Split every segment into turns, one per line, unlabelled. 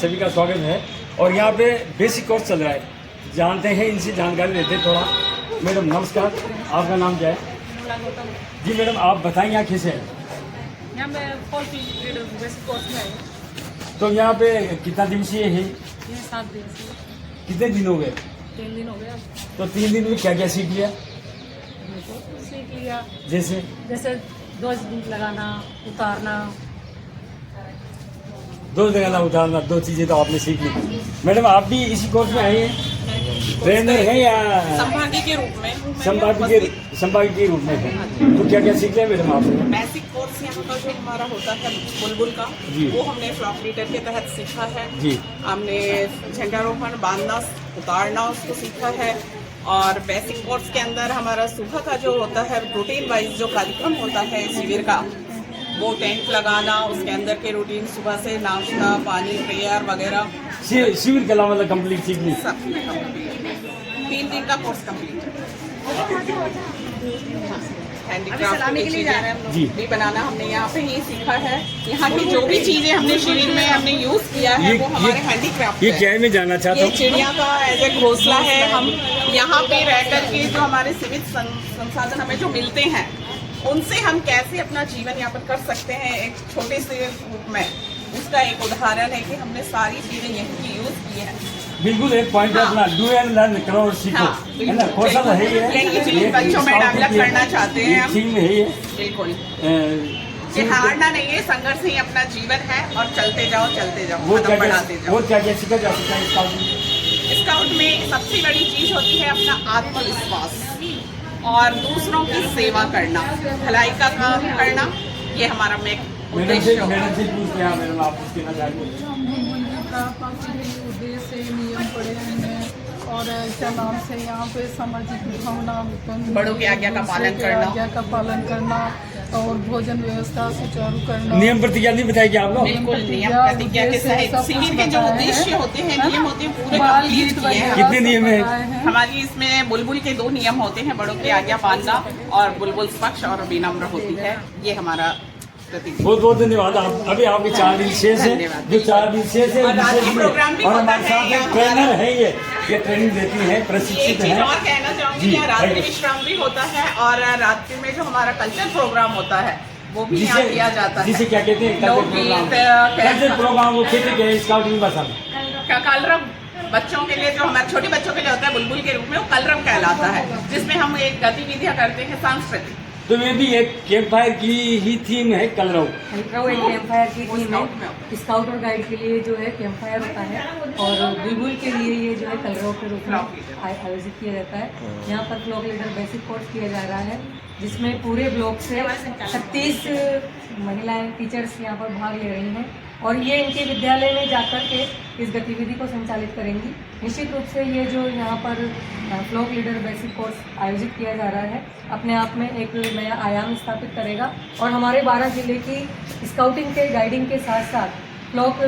सभी का स्वागत है। और यहाँ पे बेसिक कोर्स चल रहा है, जानते हैं, इनसे जानकारी लेते हैं थोड़ा। मैडम नमस्कार, आपका नाम क्या है? जी मैडम, आप बताएं यहाँ कैसे है?
यहाँ मैं फॉल लीडर बेसिक कोर्स में आई।
तो यहाँ पे कितना दिवसीय है?
ये 7 दिन से।
कितने दिन हो गए?
3 दिन हो गया।
तो 3 दिन में क्या क्या सीख लिया?
हमने तो कुछ सीख लिया,
जैसे
जैसे 2 दीप लगाना, उतारना।
2 जगह उतारना, 2 चीज़ें तो आपने सीख ली। मैडम आप भी इसी कोर्स में आई हैं? ट्रेनर है या
संभागी के रूप में?
संभागी के रूप में है। तो क्या क्या सीख लिया मैडम आपने?
बेसिक कोर्स यहाँ का जो हमारा होता है बुलबुल का,
जी।
वो हमने फ्लॉक लीडर के तहत सीखा है।
जी।
हमने झंडारोहण, बांधना, उतारना उसको सीखा है। और बेसिक कोर्स के अंदर हमारा सुबह का जो होता है रूटीन वाइज जो कार्यक्रम होता है शिविर का, वो टेंट लगाना, उसके अंदर के रूटीन सुबह से नाश्ता पानी प्रेयर वगैरह
शिविर के अलावा कंप्लीट सीख ली।
सब 3 दिन का कोर्स कंप्लीट है। हैंडीक्राफ्ट की चीजें
जी।
भी बनाना हमने यहाँ पे ही सीखा है। यहाँ की जो भी चीजें हमने शिविर में हमने यूज किया है वो हमारे हैंडीक्राफ्ट
ये
है।
क्या है, मैं जानना चाहता
ये
हूँ।
चिड़िया का एज ए घोंसला है। हम यहाँ पे रह करके जो हमारे सीमित संसाधन हमें जो मिलते हैं उनसे हम कैसे अपना जीवन यापन कर सकते हैं एक छोटे से रूप में, उसका एक उदाहरण है कि हमने सारी चीजें यहीं की यूज की है।
बिल्कुल एक पॉइंट अपना डू एंड लर्न करो और सीखो, है ना? कौन सा है ये?
यही चीज बच्चों में डेवलप करना चाहते हैं हम।
थीम है ये।
बिल्कुल, ये हारना नहीं है, संघर्ष ही अपना जीवन है और चलते जाओ कदम बढ़ाते जाओ।
वो क्या क्या सीखा जा सकता है स्काउट में?
स्काउट में सबसे बड़ी चीज होती है अपना आत्मविश्वास और दूसरों की सेवा करना, भलाई का काम करना, ये हमारा मेन उद्देश्य है।
मैडम से पूछ लिया, मैडम आप कुछ कहना चाहेंगे?
उद्देश्य नियम पड़े हैं और क्या नाम से यहाँ पे सामाजिक भावना,
बड़ों की आज्ञा का पालन करना,
और भोजन व्यवस्था सुचारू करना।
नियम प्रतिज्ञा नहीं बताएगी आप लोग?
बिल्कुल नियम प्रतिज्ञा के सहित शिविर के जो उद्देश्य होते हैं, नियम होते हैं, पूरे कंप्लीट किए हैं।
कितने नियम है?
हमारी इसमें बुलबुल के 2 नियम होते हैं, बड़ों की आज्ञा पालना और बुलबुल पक्ष और विनम्र होती है। ये हमारा
बहुत बहुत धन्यवाद। आप अभी आपके 4 दिन शेष है, जो 4 दिन शेष है,
और रात की प्रोग्राम भी
और
होता
हमारे
है
साथ एक ट्रेनर है, ये ट्रेनिंग देती है,
एक
प्रशिक्षित
चीज
है।
और कहना चाहूंगी,
जी,
यहाँ रात्रि
बताइए।
विश्राम भी होता है और रात्रि में जो हमारा कल्चर प्रोग्राम होता है वो भी यहाँ किया जाता है।
जिसे क्या कहते हैं? Culture program. वो कहते हैं स्काउटिंग भाषा में
कलरव बच्चों के लिए, जो हमारे छोटे बच्चों के लिए होता है बुलबुल के रूप में, वो कलरव कहलाता है, जिसमें हम एक गतिविधियां करते हैं सांस्कृतिक।
तो ये भी एक कैंप फायर की ही थीम है, कलरव।
कलरव एक कैंप फायर की टीम है। स्काउट और गाइड के लिए जो है कैंप फायर होता है और बुलबुल के लिए ये जो है कलरव के रूप में आयोजित किया जाता है। यहाँ पर ब्लॉक लीडर बेसिक कोर्स किया जा रहा है, जिसमें पूरे ब्लॉक से 36 महिलाएं टीचर्स यहाँ पर भाग ले रही हैं और ये इनके विद्यालय में जाकर के इस गतिविधि को संचालित करेंगी। निश्चित रूप से ये जो यहाँ पर ब्लॉक लीडर बेसिक कोर्स आयोजित किया जा रहा है अपने आप में एक नया आयाम स्थापित करेगा और हमारे 12 जिले की स्काउटिंग के गाइडिंग के साथ साथ ब्लॉक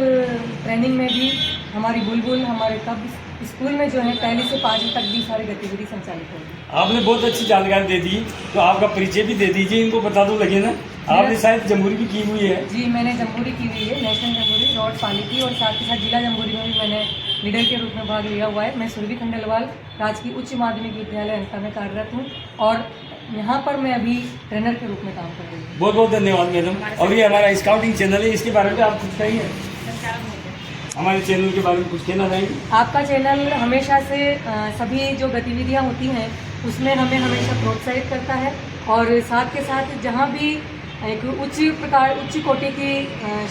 ट्रेनिंग में भी हमारी बुलबुल, हमारे कब स्कूल में जो है 1 से 5 तक भी सारी गतिविधि संचालित होगी।
आपने बहुत अच्छी जानकारी दे दी, तो आपका परिचय भी दे दीजिए, इनको बता दो लगे ना। आपने शायद जमहूरी भी की हुई है।
जी, मैंने जमहूरी की हुई है, नेशनल जमहूरी रॉड पाली की, और साथ ही साथ जिला जमहूरी में भी मैंने लीडर के रूप में भाग लिया हुआ है। मैं सुरभि खंडेलवाल राजकीय उच्च माध्यमिक विद्यालय अंता में कार्यरत हूँ और यहाँ पर मैं अभी ट्रेनर के रूप में काम कर रही हूँ।
बहुत बहुत धन्यवाद मैडम। और ये हमारा स्काउटिंग चैनल है, इसके बारे में आप कुछ कहिए, हमारे चैनल के बारे में कुछ कहना चाहेंगे?
आपका चैनल हमेशा से सभी जो गतिविधियाँ होती हैं उसमें हमें हमेशा प्रोत्साहित करता है और साथ के साथ जहाँ भी एक उच्च कोटि की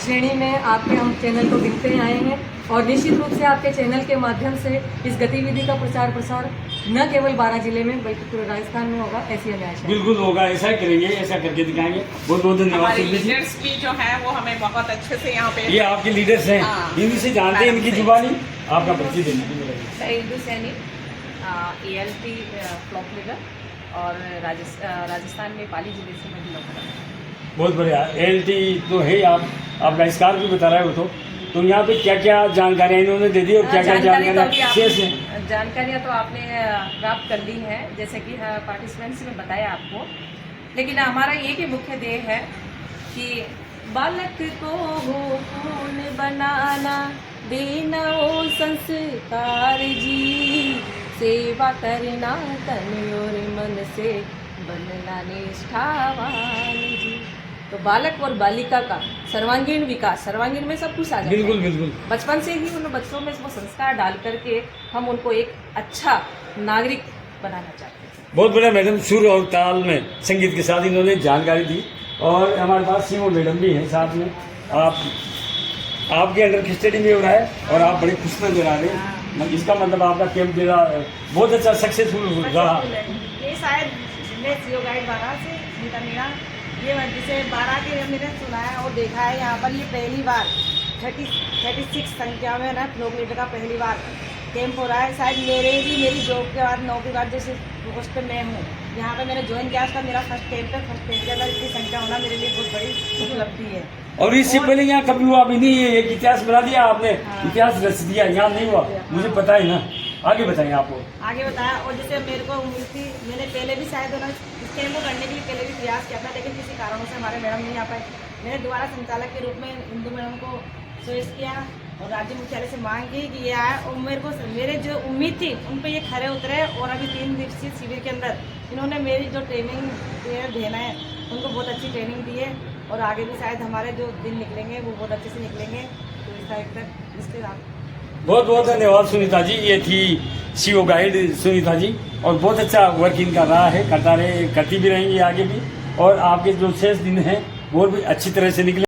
श्रेणी में आपके हम चैनल को गिनते आए हैं और निश्चित रूप से आपके चैनल के माध्यम से इस गतिविधि का प्रचार प्रसार न केवल 12 जिले में बल्कि पूरे राजस्थान में होगा, ऐसी हमें आशा है।
बिल्कुल होगा, ऐसा ही करेंगे, ऐसा करके दिखाएंगे। बहुत बहुत धन्यवाद।
हमारे लीडर्स भी जो है वो हमें बहुत अच्छे से यहाँ पे,
ये आपके लीडर्स हैं, इन्हीं से जानते हैं इनकी जुबानी। आपका परिचय देने के लिए
Indu Saini, ELT block leader और राजस्थान में पाली जिले से मैं बिलोंग करता हूँ।
बहुत बढ़िया। LT तो है, आपका स्कार भी बता रहे हो। तो यहाँ पे क्या क्या जानकारियाँ इन्होंने दे दी और क्या क्या जानकारियाँ शेष है?
जानकारियाँ तो आपने प्राप्त कर ली है, जैसे कि पार्टिसिपेंट्स ने बताया आपको, लेकिन हमारा ये कि मुख्य ध्येय है कि बालक को हो फूल बनाना, देना वो संस्कार जी, सेवा करना तन और मन से, बनना निष्ठावान जी। तो बालक और बालिका का सर्वांगीण विकास, सर्वांगीण में सब कुछ आ जाता है।
बिल्कुल बिल्कुल।
बचपन से ही उन बच्चों में वो संस्कार डाल करके हम उनको एक अच्छा नागरिक बनाना चाहते हैं।
बहुत बढ़िया मैडम, सुर और ताल में संगीत के साथ इन्होंने जानकारी दी। और हमारे पास सीओ मैडम भी हैं साथ में। आपके अंडर कस्टडी में हो रहा है और आप बड़े खुश नजर आ रहे हैं। इसका मतलब आपका कैंप मेरा बहुत अच्छा सक्सेसफुल रहा।
ये शायद मैं सीओ गाइड बारह से गीता मीणा, ये जैसे 12 के मैंने सुना है और देखा है यहाँ पर ये पहली बार 36 संख्या में ना फ्लोक लीडर का पहली बार कैंप हो रहा है। शायद मेरी जॉब के बाद 9 के बाद जैसे पोस्ट पे मैं हूँ यहाँ पे मैंने ज्वाइन किया, उसका मेरा फर्स्ट कैंप है। फर्स्ट कैंप के अंदर इतनी संख्या होना मेरे लिए बहुत बड़ी उपलब्धि है।
और इससे पहले यहाँ कभी हुआ भी नहीं है, एक इतिहास बना दिया आपने। इतिहास रच दिया, यहाँ नहीं हुआ, मुझे पता है ना। आगे बताइए आपको।
आगे बताया। और जैसे मेरे को उम्मीद थी, मैंने पहले भी शायद ना इस कैंप को करने के लिए पहले भी प्रयास किया था, लेकिन किसी कारणों से हमारे मैडम नहीं आ पाए। मैंने दोबारा संचालक के रूप में इंदू मैडम को स्विच किया और राज्य मुख्यालय से मांग की कि ये आए, और मेरे जो उम्मीद थी उन पर ये खरे उतरे। और अभी 3 दिवसीय शिविर के अंदर इन्होंने मेरी जो ट्रेनिंग देना है उनको बहुत अच्छी ट्रेनिंग दी है। और आगे भी शायद हमारे जो दिन निकलेंगे वो बहुत अच्छे से निकलेंगे। तो इस तारीख तक इसके साथ
बहुत बहुत धन्यवाद सुनीता जी। ये थी सीओ गाइड सुनीता जी, और बहुत अच्छा वर्क इनका रहा है, करती भी रहेंगी आगे भी। और आपके जो शेष दिन हैं वो भी अच्छी तरह से निकले।